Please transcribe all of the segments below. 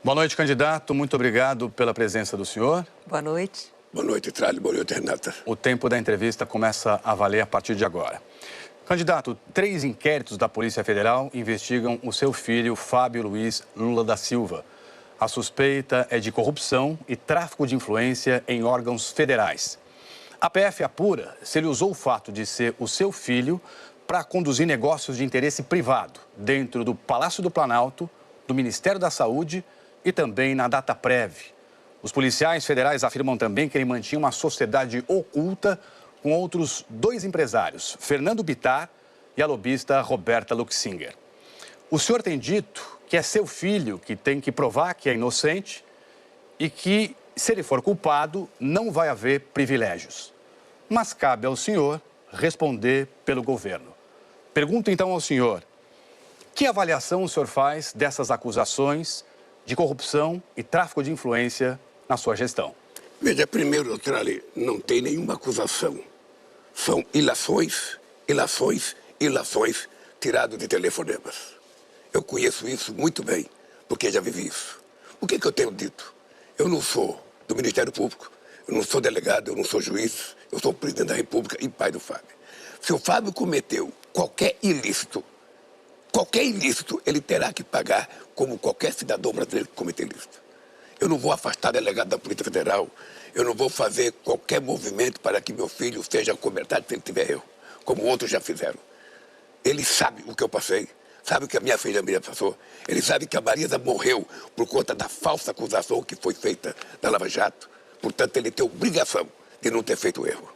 Boa noite, candidato. Muito obrigado pela presença do senhor. Boa noite. Boa noite, Tralli. Boa noite, Renata. O tempo da entrevista começa a valer a partir de agora. Candidato, 3 inquéritos da Polícia Federal investigam o seu filho, Fábio Luiz Lula da Silva. A suspeita é de corrupção e tráfico de influência em órgãos federais. A PF apura se ele usou o fato de ser o seu filho para conduzir negócios de interesse privado dentro do Palácio do Planalto, do Ministério da Saúde e também na Dataprev. Os policiais federais afirmam também que ele mantinha uma sociedade oculta com outros 2 empresários, Fernando Bittar e a lobista Roberta Luxinger. O senhor tem dito que é seu filho que tem que provar que é inocente e que, se ele for culpado, não vai haver privilégios. Mas cabe ao senhor responder pelo governo. Pergunto então ao senhor, que avaliação o senhor faz dessas acusações de corrupção e tráfico de influência na sua gestão? Veja, primeiro, Tralli, não tem nenhuma acusação. São ilações tiradas de telefonemas. Eu conheço isso muito bem, porque já vivi isso. O que eu tenho dito? Eu não sou do Ministério Público, eu não sou delegado, eu não sou juiz, eu sou presidente da República e pai do Fábio. Se o Fábio cometeu qualquer ilícito, ele terá que pagar como qualquer cidadão brasileiro que cometeu ilícito. Eu não vou afastar delegado da Polícia Federal, eu não vou fazer qualquer movimento para que meu filho seja cobertado se ele tiver erro, como outros já fizeram. Ele sabe o que eu passei, sabe o que a minha filha Maria passou, ele sabe que a Marisa morreu por conta da falsa acusação que foi feita na Lava Jato. Portanto, ele tem obrigação de não ter feito erro.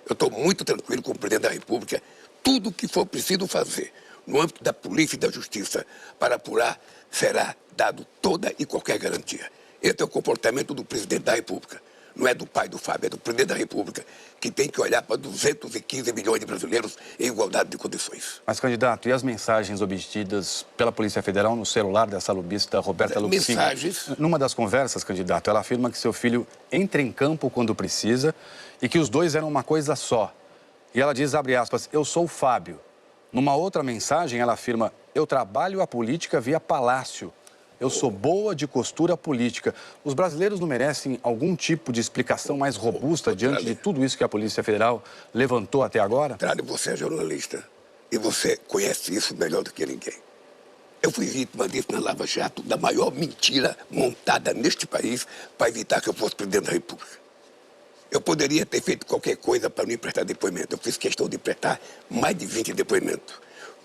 Eu estou muito tranquilo com o presidente da República. Tudo o que for preciso fazer no âmbito da polícia e da justiça para apurar será dado toda e qualquer garantia. Esse é o comportamento do presidente da República. Não é do pai do Fábio, é do presidente da República, que tem que olhar para 215 milhões de brasileiros em igualdade de condições. Mas, candidato, e as mensagens obtidas pela Polícia Federal no celular dessa lobista Roberta Luxinger? Mensagens? Numa das conversas, candidato, ela afirma que seu filho entra em campo quando precisa e que os 2 eram uma coisa só. E ela diz, abre aspas, eu sou o Fábio. Numa outra mensagem, ela afirma, eu trabalho a política via palácio. Eu sou boa de costura política. Os brasileiros não merecem algum tipo de explicação mais robusta diante de tudo isso que a Polícia Federal levantou até agora? Tralli, você é jornalista e você conhece isso melhor do que ninguém. Eu fui vítima disso na Lava Jato, da maior mentira montada neste país para evitar que eu fosse presidente da República. Eu poderia ter feito qualquer coisa para não prestar depoimento. Eu fiz questão de prestar mais de 20 depoimentos.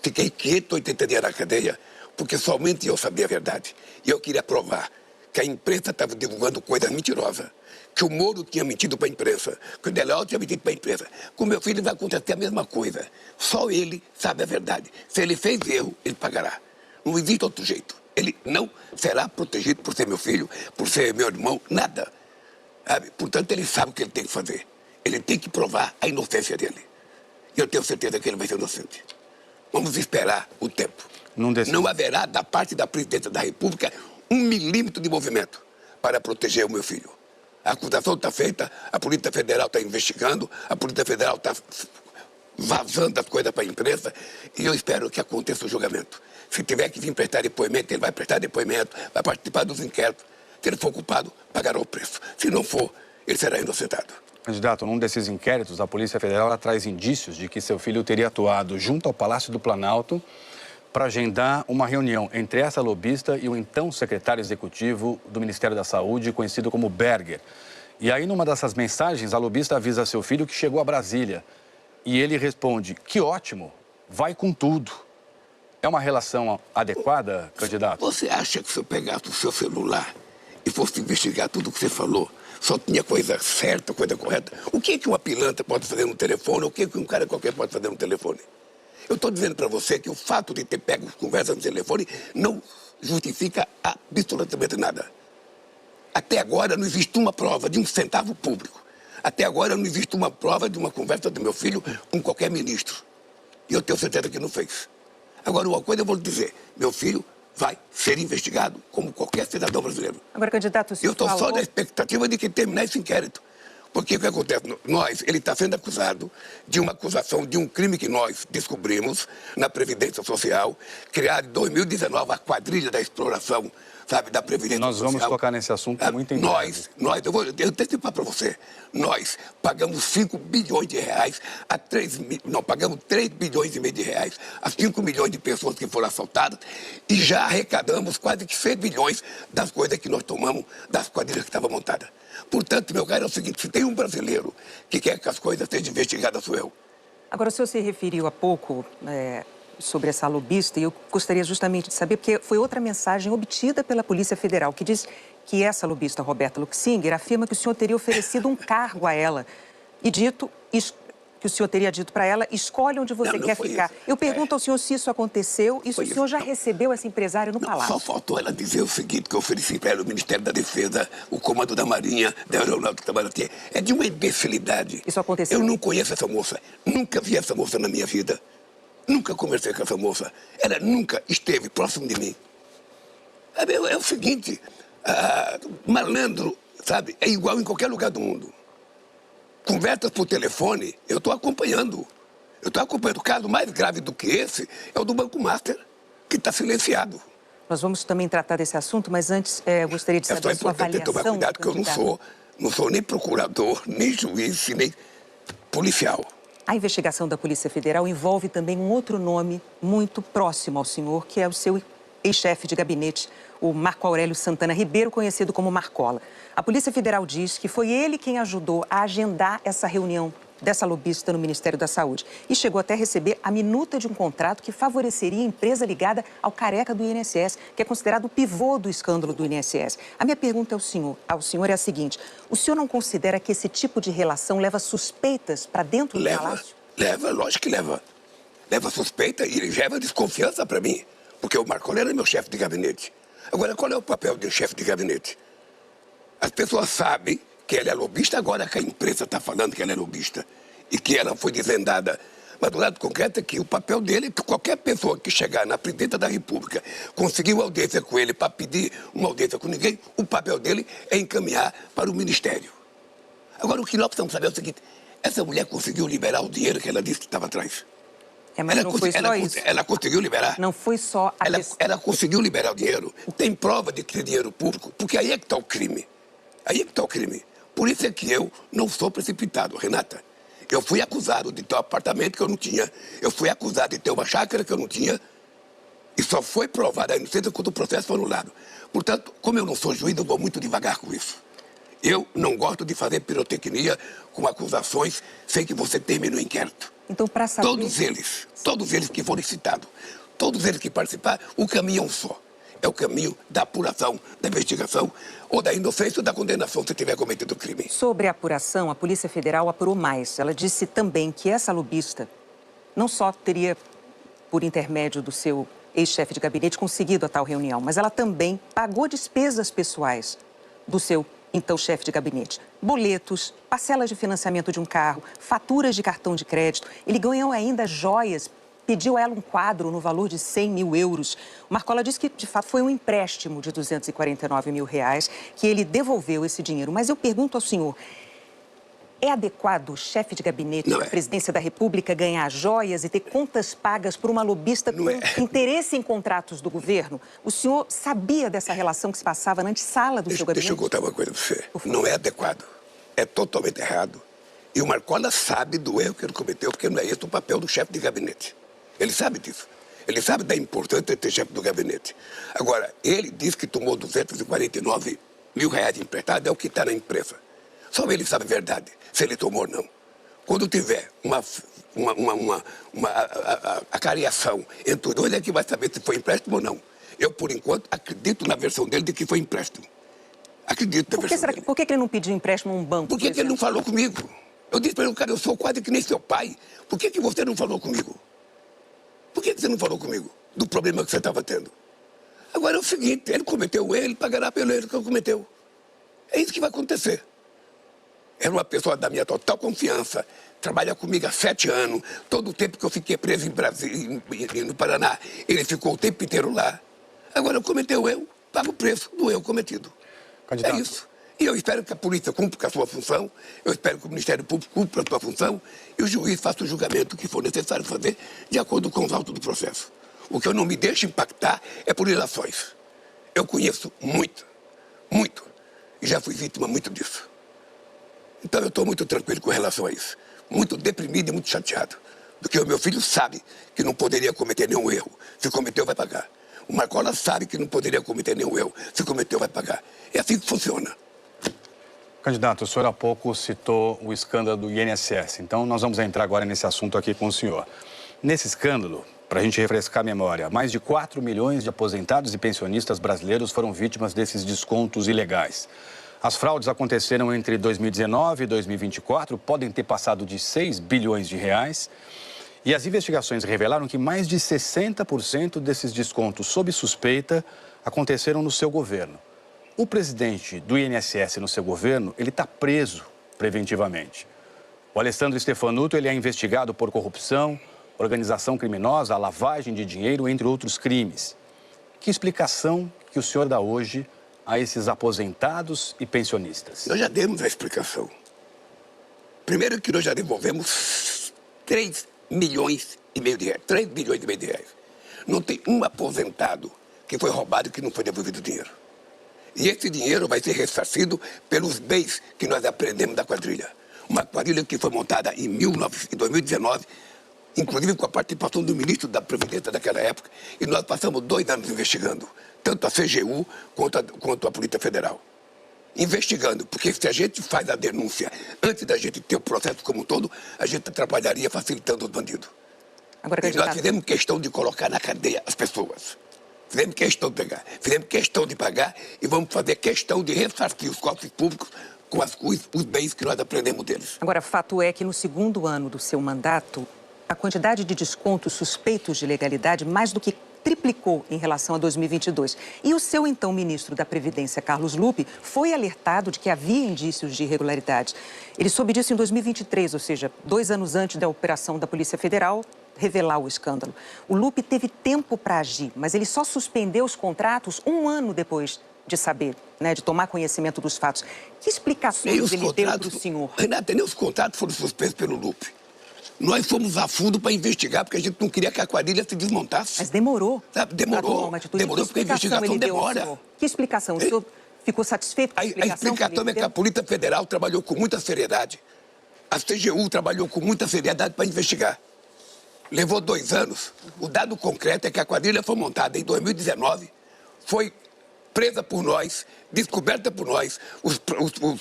Fiquei 580 dias na cadeia, porque somente eu sabia a verdade. E eu queria provar que a imprensa estava divulgando coisas mentirosas, que o Moro tinha mentido para a imprensa, que o Deléo tinha mentido para a imprensa. Com meu filho vai acontecer a mesma coisa. Só ele sabe a verdade. Se ele fez erro, ele pagará. Não existe outro jeito. Ele não será protegido por ser meu filho, por ser meu irmão, nada. Portanto, ele sabe o que ele tem que fazer. Ele tem que provar a inocência dele. E eu tenho certeza que ele vai ser inocente. Vamos esperar o tempo. Não haverá, da parte da presidência da República, 1 milímetro de movimento para proteger o meu filho. A acusação está feita, a Polícia Federal está investigando, a Polícia Federal está vazando as coisas para a imprensa e eu espero que aconteça o julgamento. Se tiver que vir prestar depoimento, ele vai prestar depoimento, vai participar dos inquéritos. Se ele for culpado, pagará o preço. Se não for, ele será inocentado. Candidato, num desses inquéritos, a Polícia Federal ela traz indícios de que seu filho teria atuado junto ao Palácio do Planalto para agendar uma reunião entre essa lobista e o então secretário executivo do Ministério da Saúde, conhecido como Berger. E aí, numa dessas mensagens, a lobista avisa seu filho que chegou a Brasília. E ele responde, que ótimo, vai com tudo. É uma relação adequada, candidato? Você acha que se eu pegasse o seu celular e fosse investigar tudo o que você falou, só tinha coisa certa, coisa correta? O que uma pilantra pode fazer no telefone? O que um cara qualquer pode fazer no telefone? Eu estou dizendo para você que o fato de ter pego conversa no telefone não justifica absolutamente nada. Até agora não existe uma prova de um centavo público. Até agora não existe uma prova de uma conversa do meu filho com qualquer ministro. E eu tenho certeza que não fez. Agora, uma coisa eu vou lhe dizer, meu filho vai ser investigado como qualquer cidadão brasileiro. Agora, candidato, o senhor Eu estou só na expectativa de que terminar esse inquérito. Porque o que acontece? Ele está sendo acusado de uma acusação de um crime que nós descobrimos na Previdência Social, criado em 2019, a quadrilha da exploração sabe, da Previdência Nós Social. vamos tocar nesse assunto muito em breve. Eu vou antecipar para você. Nós pagamos 5 bilhões de reais a 3 pagamos 3 bilhões e meio de reais a 5 milhões de pessoas que foram assaltadas e já arrecadamos quase que 6 bilhões das coisas que nós tomamos das quadrilhas que estavam montadas. Portanto, meu caro, é o seguinte, se tem um brasileiro que quer que as coisas sejam investigadas, sou eu. Agora, o senhor se referiu há pouco sobre essa lobista, e eu gostaria justamente de saber, porque foi outra mensagem obtida pela Polícia Federal, que diz que essa lobista, Roberta Luxinger, afirma que o senhor teria oferecido um cargo a ela e que o senhor teria dito para ela, escolhe onde você quer ficar. Isso. Eu pergunto ao senhor se isso aconteceu e se o senhor já recebeu esse empresário no palácio. Só faltou ela dizer o seguinte, que eu ofereci para ela o Ministério da Defesa, o Comando da Marinha, da Aeronáutica, da Marinha. É de uma imbecilidade. Isso aconteceu? Eu não conheço essa moça. Nunca vi essa moça na minha vida. Nunca conversei com essa moça. Ela nunca esteve próximo de mim. É o seguinte, malandro, sabe, é igual em qualquer lugar do mundo. Conversas por telefone, eu estou acompanhando. Eu estou acompanhando. O caso mais grave do que esse é o do Banco Master, que está silenciado. Nós vamos também tratar desse assunto, mas antes eu gostaria de saber a sua avaliação. É só importante tomar cuidado, que eu não sou nem procurador, nem juiz, nem policial. A investigação da Polícia Federal envolve também um outro nome muito próximo ao senhor, que é o seu ex-chefe de gabinete, o Marco Aurélio Santana Ribeiro, conhecido como Marcola. A Polícia Federal diz que foi ele quem ajudou a agendar essa reunião dessa lobista no Ministério da Saúde e chegou até a receber a minuta de um contrato que favoreceria a empresa ligada ao careca do INSS, que é considerado o pivô do escândalo do INSS. A minha pergunta ao senhor é a seguinte: o senhor não considera que esse tipo de relação leva suspeitas para dentro do palácio? Leva, lógico que leva. Leva suspeita e leva desconfiança para mim, porque o Marcola era meu chefe de gabinete. Agora, qual é o papel de um chefe de gabinete? As pessoas sabem que ela é lobista, agora que a imprensa está falando que ela é lobista e que ela foi desvendada. Mas do lado concreto é que o papel dele é que qualquer pessoa que chegar na presidenta da República, conseguiu audiência com ele para pedir uma audiência com ninguém, o papel dele é encaminhar para o Ministério. Agora, o que nós precisamos saber é o seguinte: essa mulher conseguiu liberar o dinheiro que ela disse que estava atrás. Mas não foi só isso. Ela conseguiu liberar. Não foi só a ela conseguiu liberar o dinheiro. Tem prova de que é dinheiro público, porque aí é que está o crime. Aí é que está o crime. Por isso é que eu não sou precipitado, Renata. Eu fui acusado de ter um apartamento que eu não tinha. Eu fui acusado de ter uma chácara que eu não tinha. E só foi provada a inocência quando o processo foi anulado. Portanto, como eu não sou juiz, eu vou muito devagar com isso. Eu não gosto de fazer pirotecnia com acusações sem que você termine o inquérito. Então, para saber... Todos eles que foram citados, todos eles que participaram, o caminho é um só. É o caminho da apuração, da investigação, ou da inocência ou da condenação se tiver cometido o crime. Sobre a apuração, a Polícia Federal apurou mais. Ela disse também que essa lobista não só teria, por intermédio do seu ex-chefe de gabinete, conseguido a tal reunião, mas ela também pagou despesas pessoais do seu então chefe de gabinete. Boletos, parcelas de financiamento de um carro, faturas de cartão de crédito. Ele ganhou ainda joias, pediu a ela um quadro no valor de 100 mil euros. O Marcola disse que, de fato, foi um empréstimo de 249 mil reais, que ele devolveu esse dinheiro. Mas eu pergunto ao senhor, é adequado o chefe de gabinete da Presidência da República ganhar joias e ter contas pagas por uma lobista com interesse em contratos do governo? O senhor sabia dessa relação que se passava na antessala do seu gabinete? Deixa eu contar uma coisa para você. Não é adequado. É totalmente errado. E o Marcola sabe do erro que ele cometeu, porque não é esse o papel do chefe de gabinete. Ele sabe disso. Ele sabe da importância de ter chefe do gabinete. Agora, ele disse que tomou 249 mil reais emprestado, é o que está na imprensa. Só ele sabe a verdade, se ele tomou ou não. Quando tiver a cariação entre os dois, é que vai saber se foi empréstimo ou não. Eu, por enquanto, acredito na versão dele de que foi empréstimo. Acredito na versão dele. Por que ele não pediu empréstimo a um banco? Por que ele não falou comigo? Eu disse para ele, cara, eu sou quase que nem seu pai. Por que você não falou comigo? Por que você não falou comigo do problema que você estava tendo? Agora é o seguinte, ele cometeu o erro, ele pagará pelo erro que ele cometeu. É isso que vai acontecer. Era uma pessoa da minha total confiança, trabalha comigo há 7 anos, todo o tempo que eu fiquei preso em Brasília, no Paraná, ele ficou o tempo inteiro lá. Agora cometeu o erro, paga o preço do erro cometido. Candidato. É isso. E eu espero que a polícia cumpra com a sua função, eu espero que o Ministério Público cumpra a sua função e o juiz faça o julgamento que for necessário fazer de acordo com os autos do processo. O que eu não me deixo impactar é por ilações. Eu conheço muito, muito, e já fui vítima muito disso. Então eu estou muito tranquilo com relação a isso. Muito deprimido e muito chateado. Porque o meu filho sabe que não poderia cometer nenhum erro. Se cometeu, vai pagar. O Marcola sabe que não poderia cometer nenhum erro. Se cometeu, vai pagar. É assim que funciona. Candidato, o senhor há pouco citou o escândalo do INSS. Então, nós vamos entrar agora nesse assunto aqui com o senhor. Nesse escândalo, para a gente refrescar a memória, mais de 4 milhões de aposentados e pensionistas brasileiros foram vítimas desses descontos ilegais. As fraudes aconteceram entre 2019 e 2024, podem ter passado de 6 bilhões de reais. E as investigações revelaram que mais de 60% desses descontos sob suspeita aconteceram no seu governo. O presidente do INSS no seu governo, ele está preso preventivamente. O Alessandro Stefanuto, ele é investigado por corrupção, organização criminosa, lavagem de dinheiro, entre outros crimes. Que explicação que o senhor dá hoje a esses aposentados e pensionistas? Nós já demos a explicação. Primeiro que nós já devolvemos 3 milhões e meio de reais. 3 bilhões e meio de reais. Não tem um aposentado que foi roubado e que não foi devolvido dinheiro. E esse dinheiro vai ser ressarcido pelos bens que nós aprendemos da quadrilha. Uma quadrilha que foi montada em 2019, inclusive com a participação do ministro da Previdência daquela época, e nós passamos 2 anos investigando, tanto a CGU quanto a Polícia Federal. Investigando, porque se a gente faz a denúncia antes da gente ter o processo como um todo, a gente trabalharia facilitando os bandidos. Agora, e nós fizemos questão de colocar na cadeia as pessoas. Fizemos questão de pegar, fizemos questão de pagar e vamos fazer questão de ressarcir os cofres públicos com os bens que nós aprendemos deles. Agora, fato é que no segundo ano do seu mandato, a quantidade de descontos suspeitos de legalidade mais do que triplicou em relação a 2022. E o seu então ministro da Previdência, Carlos Lupe, foi alertado de que havia indícios de irregularidade. Ele soube disso em 2023, ou seja, 2 anos antes da operação da Polícia Federal revelar o escândalo. O Lupe teve tempo para agir, mas ele só suspendeu os contratos 1 ano depois de saber, de tomar conhecimento dos fatos. Que explicações ele deu para o senhor? Renata, nem os contratos foram suspensos pelo Lupe. Nós fomos a fundo para investigar, porque a gente não queria que a quadrilha se desmontasse. Mas demorou. Sabe? Demorou porque a investigação demora. Que explicação? O senhor ficou satisfeito com a explicação? A explicação é que a Polícia Federal trabalhou com muita seriedade. A CGU trabalhou com muita seriedade para investigar. Levou 2 anos. O dado concreto é que a quadrilha foi montada em 2019, foi presa por nós, descoberta por nós, os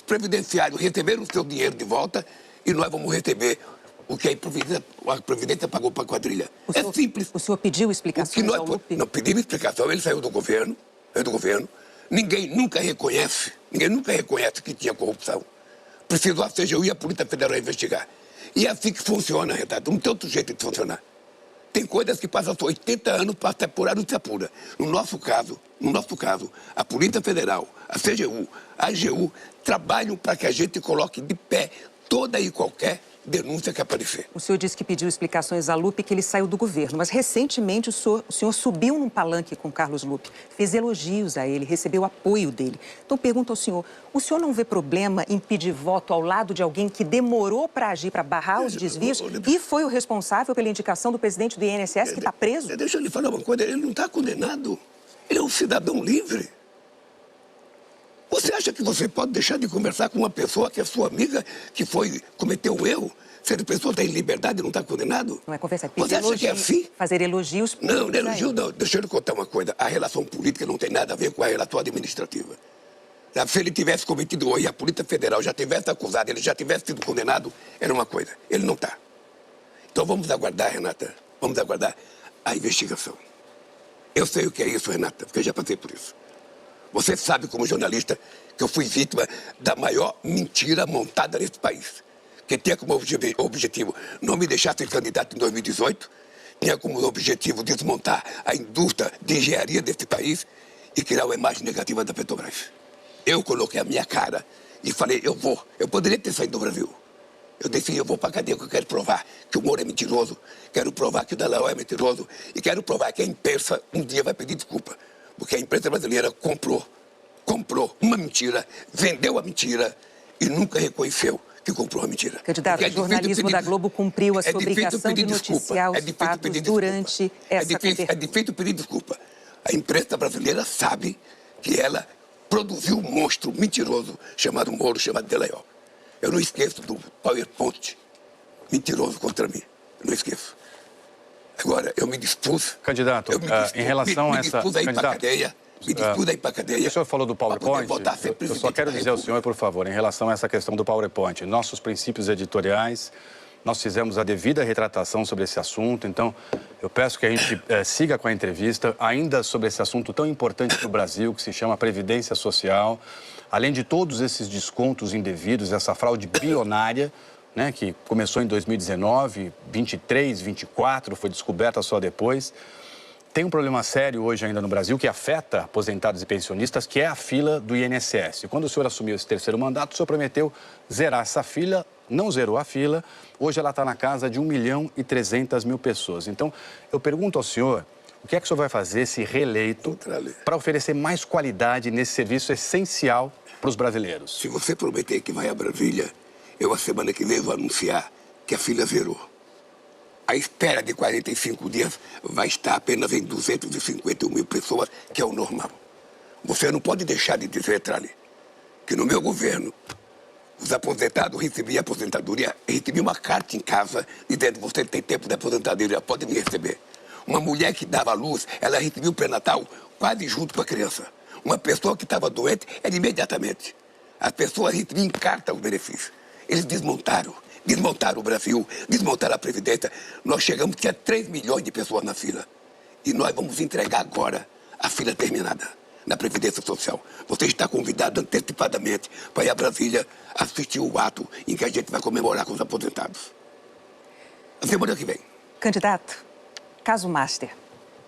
previdenciários receberam o seu dinheiro de volta e nós vamos receber o que a Previdência pagou para a quadrilha. É simples. O senhor pediu explicações ao Lupe? Não pedimos explicação, ele saiu do governo. Ninguém nunca reconhece que tinha corrupção. Precisou a CGU e a Polícia Federal investigar. E é assim que funciona, Renato. Não tem outro jeito de funcionar. Tem coisas que passam 80 anos para se apurar, não se apura. No nosso caso, a Polícia Federal, a CGU, a AGU trabalham para que a gente coloque de pé toda e qualquer denúncia que aparecer. O senhor disse que pediu explicações a Lupe, que ele saiu do governo, mas recentemente o senhor subiu num palanque com Carlos Lupe, fez elogios a ele, recebeu o apoio dele. Então pergunto ao senhor, o senhor não vê problema em pedir voto ao lado de alguém que demorou para agir, para barrar os desvios e foi o responsável pela indicação do presidente do INSS que está preso? Deixa eu lhe falar uma coisa, ele não está condenado, ele é um cidadão livre. Você acha que você pode deixar de conversar com uma pessoa que é sua amiga, que cometeu um erro? Se a pessoa está em liberdade e não está condenado? Não é conversa, você acha que é assim? Fazer elogios... Não, elogio não. Deixa eu lhe contar uma coisa. A relação política não tem nada a ver com a relação administrativa. Se ele tivesse cometido erro e a Polícia Federal já tivesse acusado, ele já tivesse sido condenado, era uma coisa. Ele não está. Então vamos aguardar, Renata. Vamos aguardar a investigação. Eu sei o que é isso, Renata, porque eu já passei por isso. Você sabe, como jornalista, que eu fui vítima da maior mentira montada nesse país. Que tinha como objetivo não me deixar ser candidato em 2018, tinha como objetivo desmontar a indústria de engenharia desse país e criar uma imagem negativa da Petrobras. Eu coloquei a minha cara e falei, eu vou. Eu poderia ter saído do Brasil. Eu decidi, eu vou para a cadeia, porque eu quero provar que o Moro é mentiroso, quero provar que o Dallagnol é mentiroso e quero provar que a imprensa um dia vai pedir desculpa. Porque a imprensa brasileira comprou uma mentira, vendeu a mentira e nunca reconheceu que comprou a mentira. Candidato, o jornalismo da Globo cumpriu a sua obrigação de noticiar os fatos durante essa conversa. É difícil pedir desculpa. A imprensa brasileira sabe que ela produziu um monstro mentiroso chamado Moro, chamado Delayol. Eu não esqueço do PowerPoint mentiroso contra mim. Eu não esqueço. Agora, eu me dispus... Candidato, em relação a essa... Me dispus a ir para a cadeia. Me dispus a ir para a cadeia. O senhor falou do PowerPoint. Eu só quero dizer ao senhor, por favor, em relação a essa questão do PowerPoint. Nossos princípios editoriais, nós fizemos a devida retratação sobre esse assunto. Então, eu peço que a gente siga com a entrevista, ainda sobre esse assunto tão importante para o Brasil, que se chama Previdência Social. Além de todos esses descontos indevidos, essa fraude bilionária, né, que começou em 2019, 23, 24, foi descoberta só depois. Tem um problema sério hoje ainda no Brasil que afeta aposentados e pensionistas, que é a fila do INSS. Quando o senhor assumiu esse terceiro mandato, o senhor prometeu zerar essa fila, não zerou a fila. Hoje ela está na casa de 1.300.000 pessoas. Então, eu pergunto ao senhor, o que é que o senhor vai fazer, se reeleito, para oferecer mais qualidade nesse serviço essencial para os brasileiros? Se você prometer que vai a Brasília, eu, a semana que vem, vou anunciar que a fila zerou. A espera de 45 dias vai estar apenas em 251.000 pessoas, que é o normal. Você não pode deixar de dizer, Trali, que no meu governo, os aposentados recebiam aposentadoria, recebiam uma carta em casa dizendo: você tem tempo de aposentadoria, pode me receber. Uma mulher que dava à luz, ela recebia o pré-natal quase junto com a criança. Uma pessoa que estava doente, era imediatamente. As pessoas recebiam em carta os benefícios. Eles desmontaram o Brasil, desmontaram a Previdência. Nós chegamos, tinha 3 milhões de pessoas na fila. E nós vamos entregar agora a fila terminada na Previdência Social. Você está convidado antecipadamente para ir a Brasília assistir o ato em que a gente vai comemorar com os aposentados. A semana que vem. Candidato, caso Master,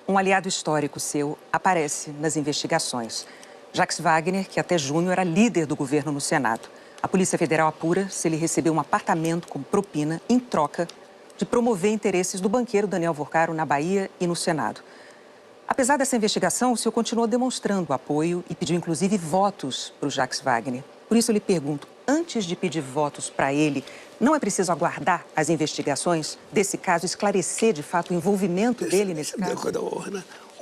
um aliado histórico seu aparece nas investigações. Jacques Wagner, que até junho era líder do governo no Senado. A Polícia Federal apura se ele recebeu um apartamento com propina em troca de promover interesses do banqueiro Daniel Vorcaro na Bahia e no Senado. Apesar dessa investigação, o senhor continuou demonstrando apoio e pediu, inclusive, votos para o Jacques Wagner. Por isso, eu lhe pergunto, antes de pedir votos para ele, não é preciso aguardar as investigações desse caso, esclarecer, de fato, o envolvimento dele nesse caso?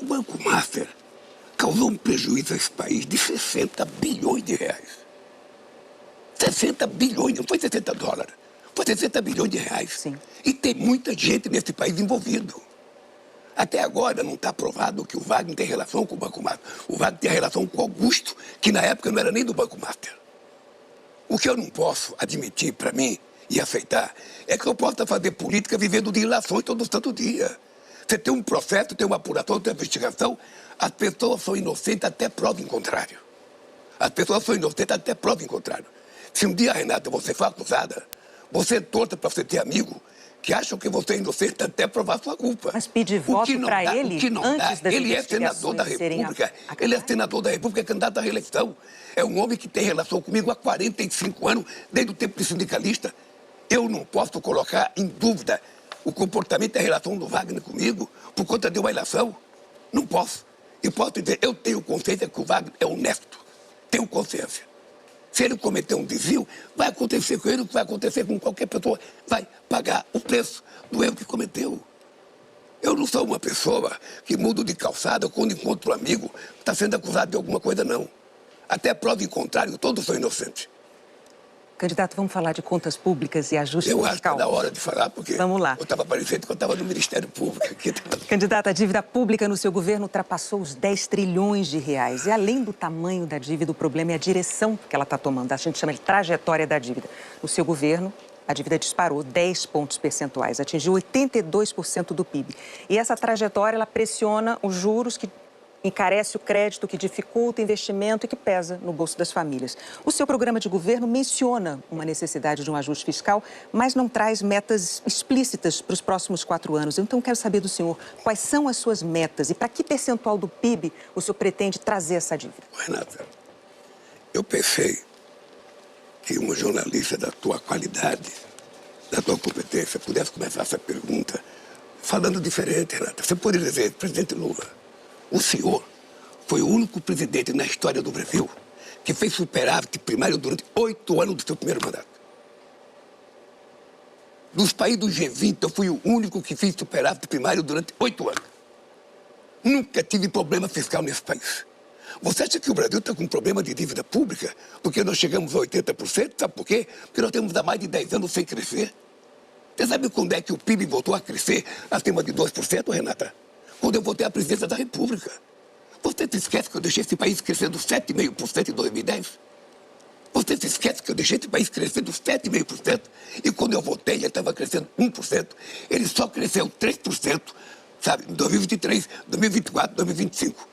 O Banco Master causou um prejuízo a esse país de 60 bilhões de reais. 60 bilhões, não foi 60 dólares, foi 60 bilhões de reais. Sim. E tem muita gente nesse país envolvido. Até agora não está provado que o Wagner tem relação com o Banco Master. O Wagner tem relação com o Augusto, que na época não era nem do Banco Master. O que eu não posso admitir para mim e aceitar é que eu possa fazer política vivendo de ilações todo santo dia. Você tem um processo, tem uma apuração, tem uma investigação, as pessoas são inocentes até prova em contrário. As pessoas são inocentes até prova em contrário. Se um dia, Renata, você for acusada, você torta para você ter amigo que acham que você é inocente até provar sua culpa. Mas pedir voto para ele antes das ele é senador da República. Ele é senador da República, é candidato à reeleição. É um homem que tem relação comigo há 45 anos, desde o tempo de sindicalista. Eu não posso colocar em dúvida o comportamento e a relação do Wagner comigo por conta de uma eleição. Não posso. Eu posso dizer, eu tenho consciência que o Wagner é honesto. Tenho consciência. Se ele cometer um desvio, vai acontecer com ele o que vai acontecer com qualquer pessoa. Vai pagar o preço do erro que cometeu. Eu não sou uma pessoa que mudo de calçada quando encontro um amigo que está sendo acusado de alguma coisa, não. Até prova em contrário, todos são inocentes. Candidato, vamos falar de contas públicas e ajuste fiscal. Eu acho que é da hora de falar, porque vamos lá. Eu estava parecendo que eu estava no Ministério Público. Aqui. Candidato, a dívida pública no seu governo ultrapassou os 10 trilhões de reais. E além do tamanho da dívida, o problema é a direção que ela está tomando. A gente chama de trajetória da dívida. No seu governo, a dívida disparou 10 pontos percentuais, atingiu 82% do PIB. E essa trajetória, ela pressiona os juros que encarece o crédito, que dificulta o investimento e que pesa no bolso das famílias. O seu programa de governo menciona uma necessidade de um ajuste fiscal, mas não traz metas explícitas para os próximos 4 anos. Então, quero saber do senhor quais são as suas metas e para que percentual do PIB o senhor pretende trazer essa dívida? Renata, eu pensei que uma jornalista da tua qualidade, da tua competência, pudesse começar essa pergunta falando diferente, Renata. Você poderia dizer, presidente Lula, o senhor foi o único presidente na história do Brasil que fez superávit primário durante 8 anos do seu primeiro mandato. Dos países do G20, eu fui o único que fiz superávit primário durante 8 anos. Nunca tive problema fiscal nesse país. Você acha que o Brasil está com um problema de dívida pública? Porque nós chegamos a 80%, sabe por quê? Porque nós temos há mais de 10 anos sem crescer. Você sabe quando é que o PIB voltou a crescer acima de 2%, Renata? Quando eu voltei à presidência da República. Você se esquece que eu deixei esse país crescendo 7,5% em 2010? Você se esquece que eu deixei esse país crescendo 7,5%? E quando eu voltei, ele estava crescendo 1%. Ele só cresceu 3%, sabe, em 2023, 2024, 2025.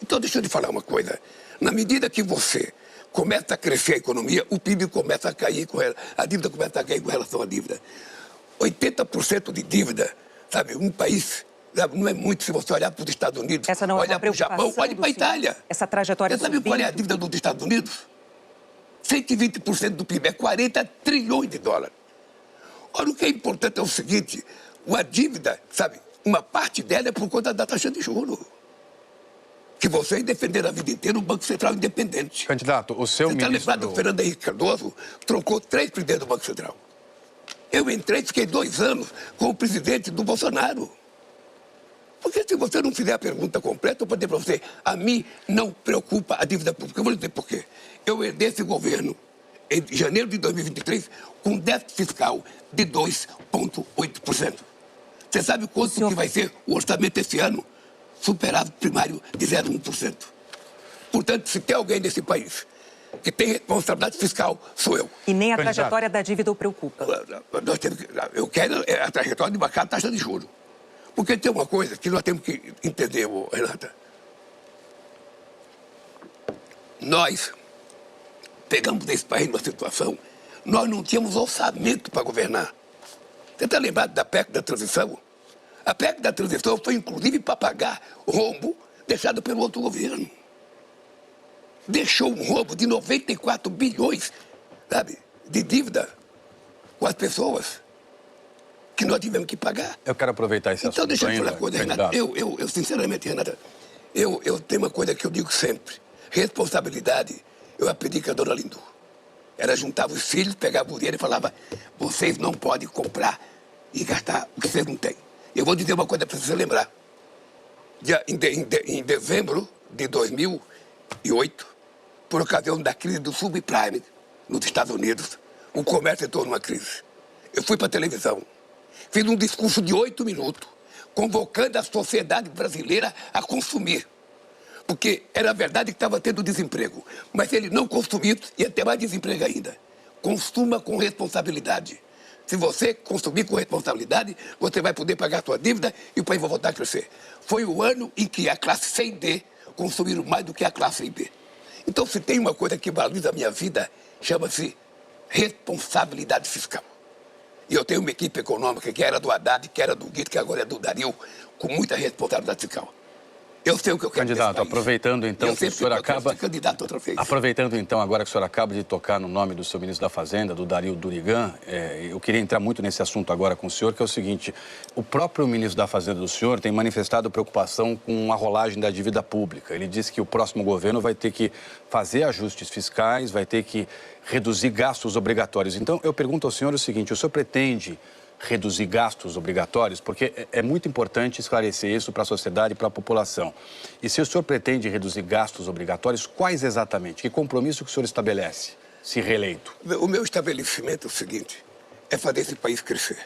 Então, deixa eu te falar uma coisa. Na medida que você começa a crescer a economia, o PIB começa a cair, a dívida começa a cair com relação à dívida. 80% de dívida, sabe, um país... Não é muito se você olhar para os Estados Unidos, essa não olhar para o Japão, olhe para a Itália. Essa trajetória... Você sabe qual é a dívida dos Estados Unidos? 120% do PIB, é 40 trilhões de dólares. Olha, o que é importante é o seguinte, uma dívida, sabe, uma parte dela é por conta da taxa de juros. Que vocês defenderam a vida inteira um Banco Central independente. Candidato, o seu ministro... Você está lembrado do Fernando Henrique Cardoso? Trocou 3 presidentes do Banco Central. Eu entrei e fiquei 2 anos com o presidente do Bolsonaro. Porque se você não fizer a pergunta completa, eu vou dizer para você, a mim não preocupa a dívida pública. Eu vou dizer por quê. Eu herdei esse governo em janeiro de 2023 com déficit fiscal de 2,8%. Você sabe quanto que vai ser o orçamento esse ano? Superávit primário de 0,1%. Portanto, se tem alguém nesse país que tem responsabilidade fiscal, sou eu. E nem a trajetória da dívida o preocupa. Eu quero a trajetória de baixar a taxa de juros. Porque tem uma coisa que nós temos que entender, Renata. Nós pegamos esse país numa situação, nós não tínhamos orçamento para governar. Você está lembrado da PEC da transição? A PEC da transição foi, inclusive, para pagar rombo deixado pelo outro governo. Deixou um rombo de 94 bilhões, sabe, de dívida com as pessoas que nós tivemos que pagar. Eu quero aproveitar esse assunto. Então, deixa eu ainda, falar uma coisa, Renata. Eu, sinceramente, Renata, eu tenho uma coisa que eu digo sempre. Responsabilidade, eu aprendi com a dona Lindu. Ela juntava os filhos, pegava o dinheiro e falava, vocês não podem comprar e gastar o que vocês não têm. Eu vou dizer uma coisa para você lembrar. Em dezembro de 2008, por ocasião da crise do subprime nos Estados Unidos, o comércio entrou numa crise. Eu fui para a televisão. Fiz um discurso de 8 minutos, convocando a sociedade brasileira a consumir. Porque era verdade que estava tendo desemprego, mas se ele não consumir, ia ter mais desemprego ainda. Consuma com responsabilidade. Se você consumir com responsabilidade, você vai poder pagar a sua dívida e o país vai voltar a crescer. Foi o ano em que a classe C e D consumiram mais do que a classe A e B. Então, se tem uma coisa que valoriza a minha vida, chama-se responsabilidade fiscal. E eu tenho uma equipe econômica que era do Haddad, que era do Guido, que agora é do Dario, com muita responsabilidade fiscal. Eu sei o que eu quero. Candidato, aproveitando então que o senhor acaba... candidato outra vez. Aproveitando então agora que o senhor acaba de tocar no nome do seu ministro da Fazenda, do Dario Durigan, eu queria entrar muito nesse assunto agora com o senhor, que é o seguinte, o próprio ministro da Fazenda do senhor tem manifestado preocupação com a rolagem da dívida pública. Ele disse que o próximo governo vai ter que fazer ajustes fiscais, vai ter que reduzir gastos obrigatórios. Então, eu pergunto ao senhor o seguinte, o senhor pretende reduzir gastos obrigatórios? Porque é muito importante esclarecer isso para a sociedade e para a população. E se o senhor pretende reduzir gastos obrigatórios, quais exatamente? Que compromisso que o senhor estabelece, se reeleito? O meu estabelecimento é o seguinte, é fazer esse país crescer.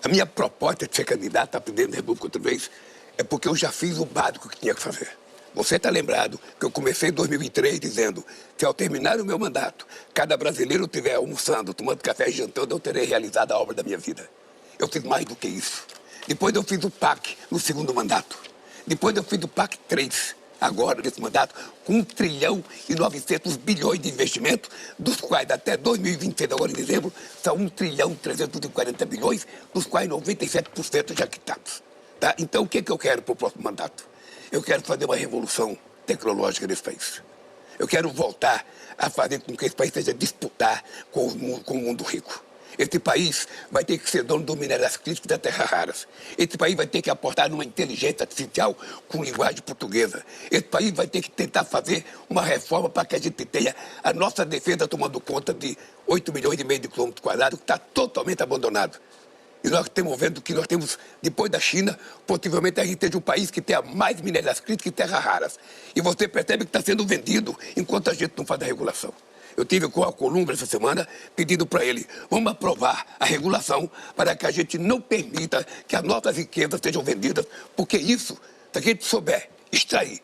A minha proposta de ser candidato a presidente da República outra vez é porque eu já fiz o básico que tinha que fazer. Você está lembrado que eu comecei em 2003 dizendo que ao terminar o meu mandato, cada brasileiro estiver almoçando, tomando café e jantando, eu terei realizado a obra da minha vida. Eu fiz mais do que isso. Depois eu fiz o PAC no segundo mandato. Depois eu fiz o PAC 3, agora nesse mandato, com 1 trilhão e 900 bilhões de investimento, dos quais até 2026, agora em dezembro, são 1 trilhão e 340 bilhões, dos quais 97% já quitados. Tá? Então o que eu quero para o próximo mandato? Eu quero fazer uma revolução tecnológica nesse país. Eu quero voltar a fazer com que esse país seja disputar com o mundo rico. Esse país vai ter que ser dono do minério críticos das terras raras. Esse país vai ter que aportar numa inteligência artificial com linguagem portuguesa. Esse país vai ter que tentar fazer uma reforma para que a gente tenha a nossa defesa tomando conta de 8 milhões e meio de quilômetros quadrados, que está totalmente abandonado. E nós estamos vendo que nós temos, depois da China, possivelmente a gente seja o país que tenha mais minérios críticos e terras raras. E você percebe que está sendo vendido enquanto a gente não faz a regulação. Eu tive com a Columba essa semana pedindo para ele, vamos aprovar a regulação para que a gente não permita que as nossas riquezas sejam vendidas, porque isso, se a gente souber extrair,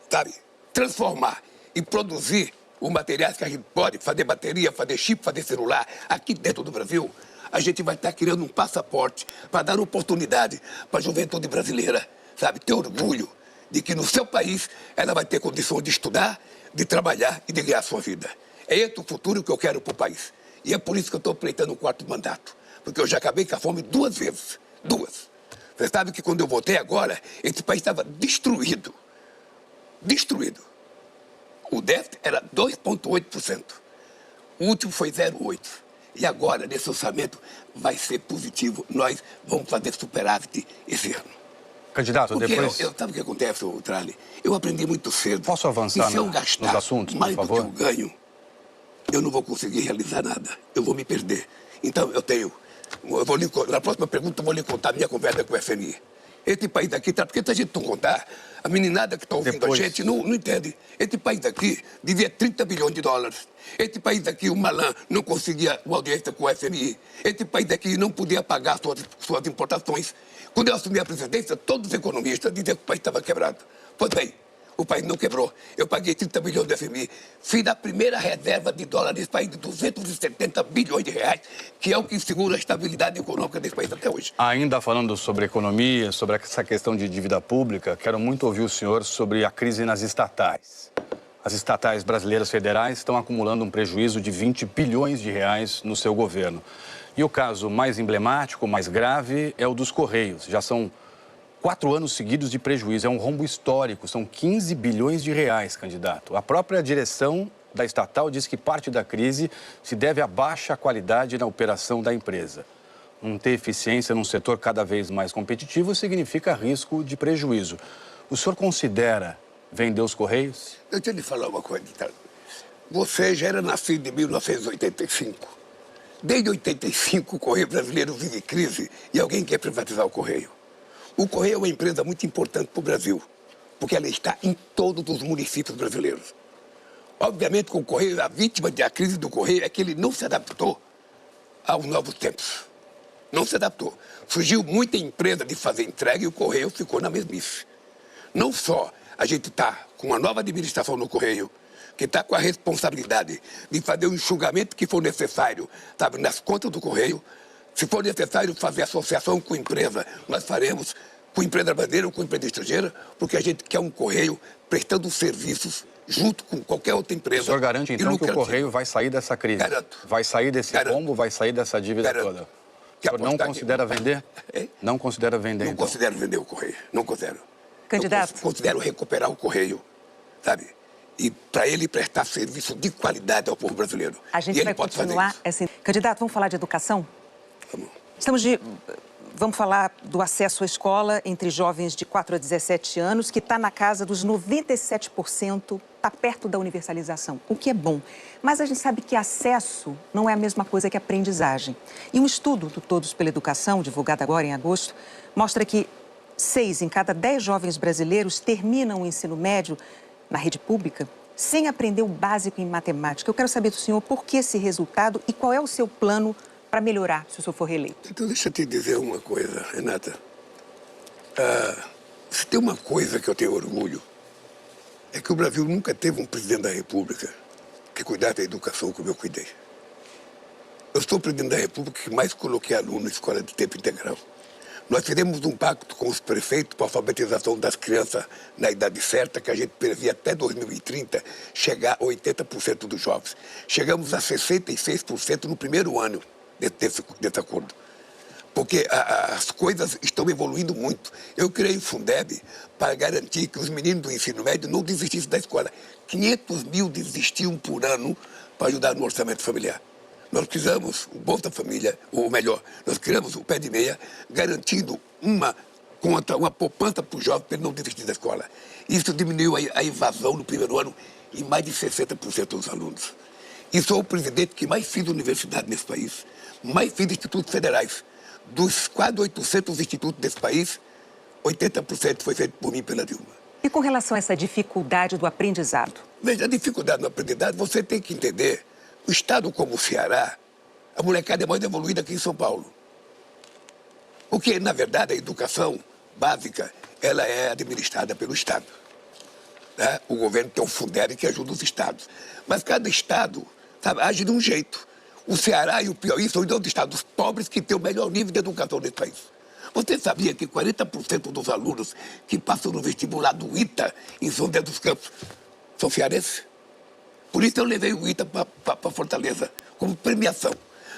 sabe, transformar e produzir os materiais que a gente pode, fazer bateria, fazer chip, fazer celular, aqui dentro do Brasil, a gente vai estar criando um passaporte para dar oportunidade para a juventude brasileira, sabe, ter orgulho de que no seu país ela vai ter condições de estudar, de trabalhar e de ganhar a sua vida. É esse o futuro que eu quero para o país. E é por isso que eu estou pleitando um quarto mandato. Porque eu já acabei com a fome 2 vezes. 2. Você sabe que quando eu votei agora, esse país estava destruído. Destruído. O déficit era 2,8%. O último foi 0,8%. E agora, nesse orçamento, vai ser positivo. Nós vamos fazer superávit esse ano. Candidato, porque depois... sabe o que acontece, Trali? Eu aprendi muito cedo. Posso avançar se eu gastar nos assuntos, mais por favor? do que eu ganho, eu não vou conseguir realizar nada. Eu vou me perder. Então, na próxima pergunta, eu vou lhe contar a minha conversa com o FMI. Esse país daqui, porque se a gente não contar, a meninada que está ouvindo a gente não entende. Esse país daqui devia 30 bilhões de dólares. Esse país daqui, o Malan não conseguia uma audiência com o FMI. Esse país daqui não podia pagar suas importações. Quando eu assumi a presidência, todos os economistas diziam que o país estava quebrado. Pois bem, o país não quebrou. Eu paguei 30 bilhões do FMI. Fiz a primeira reserva de dólar desse país de 270 bilhões de reais, que é o que segura a estabilidade econômica desse país até hoje. Ainda falando sobre economia, sobre essa questão de dívida pública, quero muito ouvir o senhor sobre a crise nas estatais. As estatais brasileiras federais estão acumulando um prejuízo de 20 bilhões de reais no seu governo. E o caso mais emblemático, mais grave, é o dos Correios. Já são 4 anos seguidos de prejuízo. É um rombo histórico. São 15 bilhões de reais, candidato. A própria direção da estatal diz que parte da crise se deve à baixa qualidade na operação da empresa. Não ter eficiência num setor cada vez mais competitivo significa risco de prejuízo. O senhor considera vender os Correios? Deixa eu lhe falar uma coisa, tá? Você já era nascido em 1985. Desde 85, o Correio Brasileiro vive crise e alguém quer privatizar o Correio. O Correio é uma empresa muito importante para o Brasil, porque ela está em todos os municípios brasileiros. Obviamente, com o Correio, a vítima da crise do Correio é que ele não se adaptou aos novos tempos. Não se adaptou. Surgiu muita empresa de fazer entrega e o Correio ficou na mesmice. Não só a gente está com uma nova administração no Correio, que está com a responsabilidade de fazer o enxugamento que for necessário, sabe, nas contas do Correio. Se for necessário fazer associação com empresa, nós faremos com empresa brasileira ou com empresa estrangeira, porque a gente quer um Correio prestando serviços junto com qualquer outra empresa. O senhor garante, então, que o Correio vai sair dessa crise? Garanto. Vai sair desse rombo, vai sair dessa dívida toda? O senhor não considera vender? Não considera vender, Não considero vender o Correio, não considero. Candidato. Eu considero recuperar o Correio, sabe? E para ele prestar serviço de qualidade ao povo brasileiro. A gente vai continuar assim. Candidato, vamos falar de educação? Vamos. Vamos falar do acesso à escola entre jovens de 4 a 17 anos, que está na casa dos 97%, está perto da universalização, o que é bom. Mas a gente sabe que acesso não é a mesma coisa que aprendizagem. E um estudo do Todos pela Educação, divulgado agora em agosto, mostra que 6 em cada 10 jovens brasileiros terminam o ensino médio na rede pública sem aprender o básico em matemática. Eu quero saber do senhor por que esse resultado e qual é o seu plano para melhorar, se o senhor for reeleito. Então, deixa eu te dizer uma coisa, Renata. Se tem uma coisa que eu tenho orgulho, é que o Brasil nunca teve um presidente da República que cuidasse da educação como eu cuidei. Eu sou o presidente da República que mais coloquei aluno em escola de tempo integral. Nós fizemos um pacto com os prefeitos para a alfabetização das crianças na idade certa, que a gente previa até 2030 chegar a 80% dos jovens. Chegamos a 66% no primeiro ano desse acordo. Porque as coisas estão evoluindo muito. Eu criei o Fundeb para garantir que os meninos do ensino médio não desistissem da escola. 500 mil desistiam por ano para ajudar no orçamento familiar. Nós criamos o Bolsa Família, ou melhor, nós criamos o Pé de Meia, garantindo uma conta, uma poupança para o jovem para ele não desistir da escola. Isso diminuiu a evasão no primeiro ano em mais de 60% dos alunos. E sou o presidente que mais fiz universidade nesse país, mais fiz institutos federais. dos quase 800 institutos desse país, 80% foi feito por mim e pela Dilma. E com relação a essa dificuldade do aprendizado? Veja, a dificuldade no aprendizado, você tem que entender, o estado como o Ceará, a molecada é mais evoluída que em São Paulo. Porque, na verdade, a educação básica, ela é administrada pelo Estado. Né? O governo tem um Fundeb que ajuda os estados. Mas cada estado, sabe, age de um jeito. O Ceará e o Piauí são dois estados pobres que têm o melhor nível de educação desse país. Você sabia que 40% dos alunos que passam no vestibular do ITA em São José dos Campos são cearenses? Por isso eu levei o ITA para Fortaleza como premiação.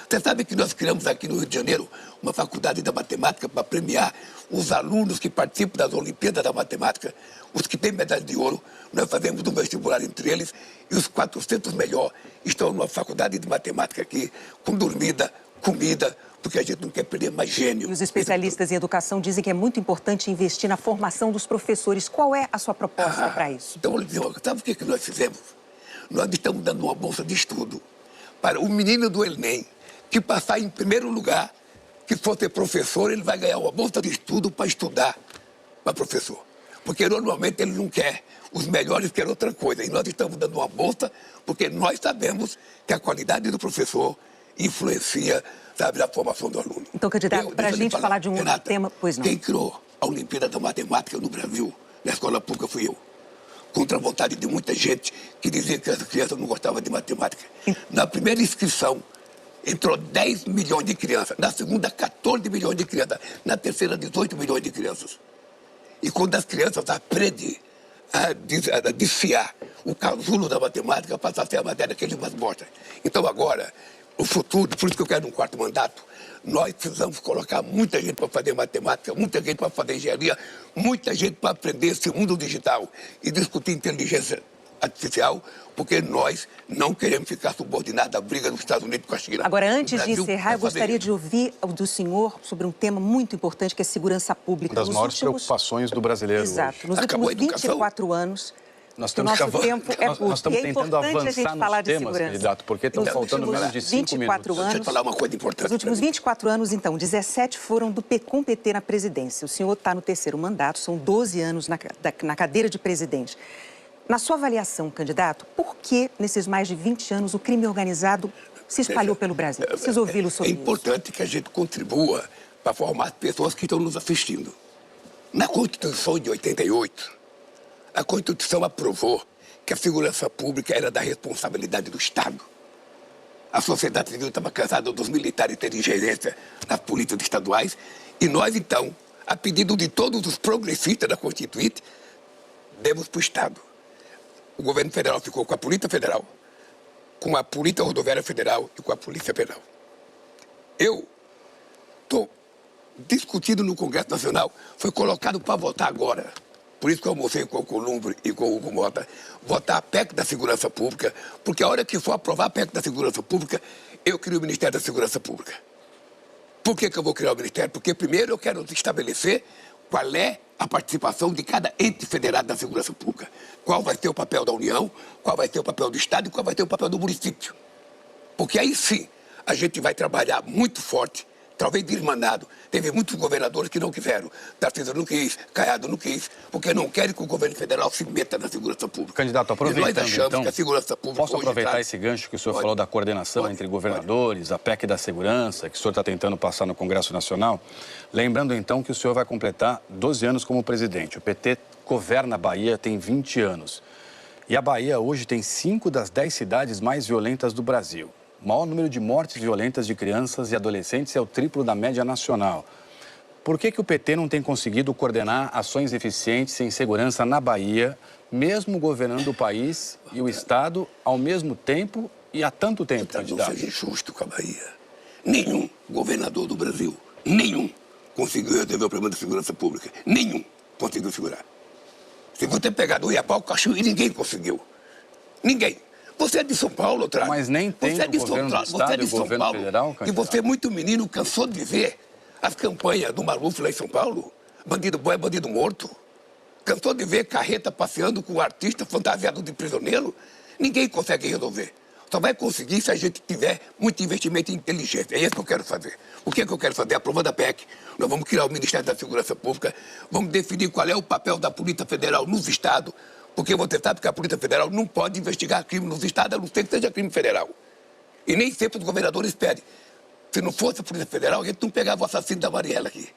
Você sabe que nós criamos aqui no Rio de Janeiro uma faculdade da matemática para premiar os alunos que participam das Olimpíadas da Matemática, os que têm medalha de ouro. Nós fazemos um vestibular entre eles e os 400 melhores estão numa faculdade de matemática aqui, com dormida, comida, porque a gente não quer perder mais gênio. E os especialistas em educação dizem que é muito importante investir na formação dos professores. Qual é a sua proposta para isso? Então, sabe o que nós fizemos? Nós estamos dando uma bolsa de estudo para o menino do Enem, que passar em primeiro lugar, que for ser professor, ele vai ganhar uma bolsa de estudo para estudar para professor. Porque normalmente ele não quer, os melhores querem outra coisa. E nós estamos dando uma bolsa porque nós sabemos que a qualidade do professor influencia, sabe, na formação do aluno. Então, candidato, para a gente falar de um outro tema... Pois não. Quem criou a Olimpíada da Matemática no Brasil, na escola pública, fui eu. Contra a vontade de muita gente que dizia que as crianças não gostavam de matemática. Na primeira inscrição, entrou 10 milhões de crianças. Na segunda, 14 milhões de crianças. Na terceira, 18 milhões de crianças. E quando as crianças aprendem a desfiar o casulo da matemática, passa a ser a matéria que eles mais gostam. Então agora, o futuro, por isso que eu quero um quarto mandato, nós precisamos colocar muita gente para fazer matemática, muita gente para fazer engenharia, muita gente para aprender esse mundo digital e discutir inteligência artificial, porque nós não queremos ficar subordinados à briga dos Estados Unidos com a China. Agora, antes de encerrar, eu gostaria de ouvir do senhor sobre um tema muito importante, que é segurança pública. Uma das maiores preocupações do brasileiro hoje. Exato. Nos últimos 24 anos... Nós estamos tentando avançar nos temas, candidato, porque estão faltando menos de 5 minutos. Deixa eu falar uma coisa importante. Nos últimos 24 anos, então, 17 foram com o PT na presidência. O senhor está no terceiro mandato, são 12 anos na cadeira de presidente. Na sua avaliação, candidato, por que, nesses mais de 20 anos, o crime organizado se espalhou pelo Brasil? Preciso ouvi-lo sobre isso. É importante que a gente contribua para formar pessoas que estão nos assistindo. Na Constituição de 88, a Constituição aprovou que a segurança pública era da responsabilidade do Estado. A sociedade civil estava cansada dos militares terem ingerência nas políticas estaduais e nós, então, a pedido de todos os progressistas da Constituinte, demos para o Estado. O governo federal ficou com a Polícia Federal, com a Polícia Rodoviária Federal e com a Polícia Penal. Eu estou discutindo no Congresso Nacional, foi colocado para votar agora. Por isso que eu almocei com o Columbre e com o Hugo Mota, votar a PEC da Segurança Pública, porque a hora que for aprovar a PEC da Segurança Pública, eu crio o Ministério da Segurança Pública. Por que eu vou criar o Ministério? Porque primeiro eu quero estabelecer qual é a participação de cada ente federado da segurança pública. Qual vai ser o papel da União, qual vai ser o papel do Estado e qual vai ser o papel do município. Porque aí sim a gente vai trabalhar muito forte, talvez desmanado. Teve muitos governadores que não quiseram. Tarcísio não quis, Caiado não quis, porque não querem que o governo federal se meta na segurança pública. Candidato, aproveitando, e nós achamos então, que a segurança pública... Posso aproveitar esse gancho que o senhor falou da coordenação entre governadores, a PEC da segurança, que o senhor está tentando passar no Congresso Nacional? Lembrando, então, que o senhor vai completar 12 anos como presidente. O PT governa a Bahia tem 20 anos. E a Bahia hoje tem 5 das 10 cidades mais violentas do Brasil. O maior número de mortes violentas de crianças e adolescentes é o triplo da média nacional. Por que o PT não tem conseguido coordenar ações eficientes em segurança na Bahia, mesmo governando o país e o Estado ao mesmo tempo e há tanto tempo, candidato? Não seja injusto com a Bahia. Nenhum governador do Brasil, nenhum, conseguiu resolver o problema da segurança pública. Nenhum conseguiu segurar. Se você pegar do Iapau, Caxias, ninguém conseguiu. Ninguém. Você é de São Paulo, outra. Mas nem tem o governo do Estado e o governo federal, candidato. E você, muito menino, cansou de ver as campanhas do Maluf lá em São Paulo? Bandido bom é bandido morto. Cansou de ver carreta passeando com um artista fantasiado de prisioneiro? Ninguém consegue resolver. Só vai conseguir se a gente tiver muito investimento em inteligência. É isso que eu quero fazer. O que é que eu quero fazer? Aprovando a PEC, nós vamos criar o Ministério da Segurança Pública, vamos definir qual é o papel da Polícia Federal nos estados, porque você sabe que a Polícia Federal não pode investigar crime nos estados, a não ser que seja crime federal. E nem sempre os governadores pedem. Se não fosse a Polícia Federal, a gente não pegava o assassino da Mariela aqui.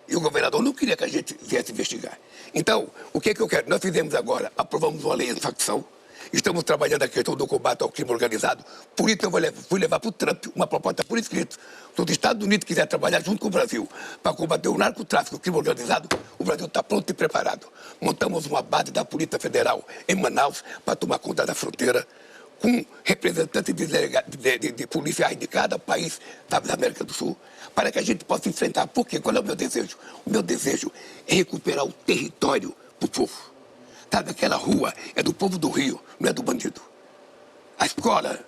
E o governador não queria que a gente viesse investigar. Então, o que é que eu quero? Nós fizemos agora, aprovamos uma lei de facção, estamos trabalhando a questão do combate ao crime organizado, por isso eu fui levar para o Trump uma proposta por escrito. Se os Estados Unidos quiserem trabalhar junto com o Brasil para combater o narcotráfico e o crime organizado, o Brasil está pronto e preparado. Montamos uma base da Polícia Federal em Manaus para tomar conta da fronteira, com representantes de policiais de cada país da América do Sul, para que a gente possa enfrentar. Por quê? Qual é o meu desejo? O meu desejo é recuperar o território do povo. Sabe, aquela rua é do povo do Rio, não é do bandido. A escola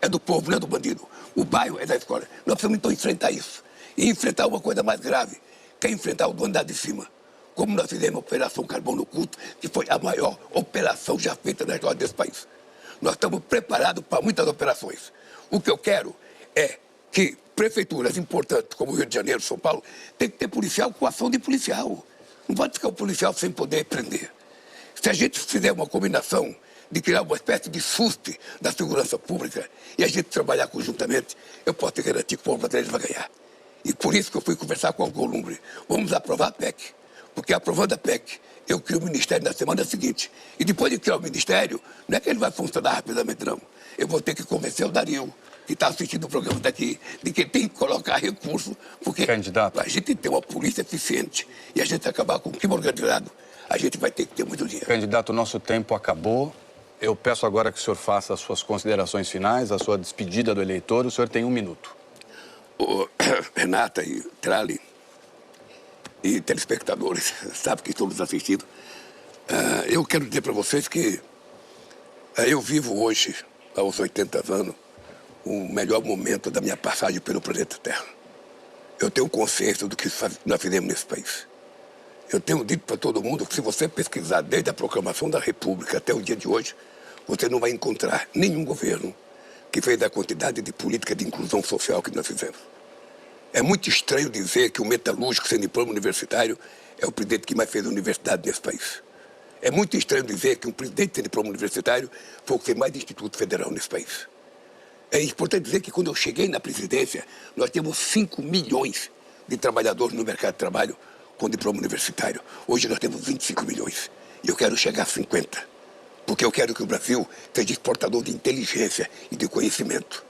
é do povo, não é do bandido. O bairro é da escola. Nós precisamos então enfrentar isso. E enfrentar uma coisa mais grave, que é enfrentar o do andar de cima. Como nós fizemos a Operação Carbono Oculto, que foi a maior operação já feita na história desse país. Nós estamos preparados para muitas operações. O que eu quero é que prefeituras importantes, como o Rio de Janeiro, São Paulo, tem que ter policial com ação de policial. Não pode ficar o policial sem poder prender. Se a gente fizer uma combinação de criar uma espécie de SUSP da segurança pública e a gente trabalhar conjuntamente, eu posso te garantir que o povo brasileiro vai ganhar. E por isso que eu fui conversar com o Alcolumbre. Vamos aprovar a PEC, porque aprovando a PEC, eu crio o Ministério na semana seguinte. E depois de criar o Ministério, não é que ele vai funcionar rapidamente, não. Eu vou ter que convencer o Dario, que está assistindo o programa daqui, de que tem que colocar recurso, porque Candidato, a gente tem uma polícia eficiente e a gente acabar com o crime organizado, a gente vai ter que ter muito dinheiro. Candidato, o nosso tempo acabou. Eu peço agora que o senhor faça as suas considerações finais, a sua despedida do eleitor. O senhor tem 1 minuto. Renata e Trali e telespectadores, sabe que estão nos assistindo, eu quero dizer para vocês que eu vivo hoje, aos 80 anos, o melhor momento da minha passagem pelo planeta Terra. Eu tenho consciência do que nós fizemos nesse país. Eu tenho dito para todo mundo que se você pesquisar desde a proclamação da República até o dia de hoje, você não vai encontrar nenhum governo que fez a quantidade de política de inclusão social que nós fizemos. É muito estranho dizer que o metalúrgico sem diploma universitário é o presidente que mais fez universidade nesse país. É muito estranho dizer que um presidente sem diploma universitário foi o que fez mais instituto federal nesse país. É importante dizer que quando eu cheguei na presidência, nós temos 5 milhões de trabalhadores no mercado de trabalho com diploma universitário. Hoje nós temos 25 milhões. E eu quero chegar a 50. Porque eu quero que o Brasil seja exportador de inteligência e de conhecimento.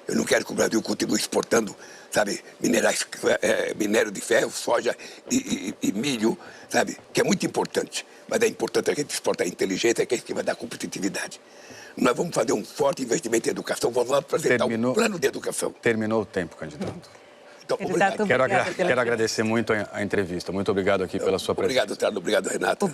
Eu não quero que o Brasil continue exportando, sabe, minério de ferro, soja e milho, sabe, que é muito importante. Mas é importante a gente exportar a inteligência, que é isso que vai dar competitividade. Nós vamos fazer um forte investimento em educação, vamos apresentar um plano de educação. Terminou o tempo, candidato. Então, obrigado. Quero agradecer muito a entrevista. Muito obrigado aqui pela sua presença. Obrigado, Trado. Obrigado, Renato.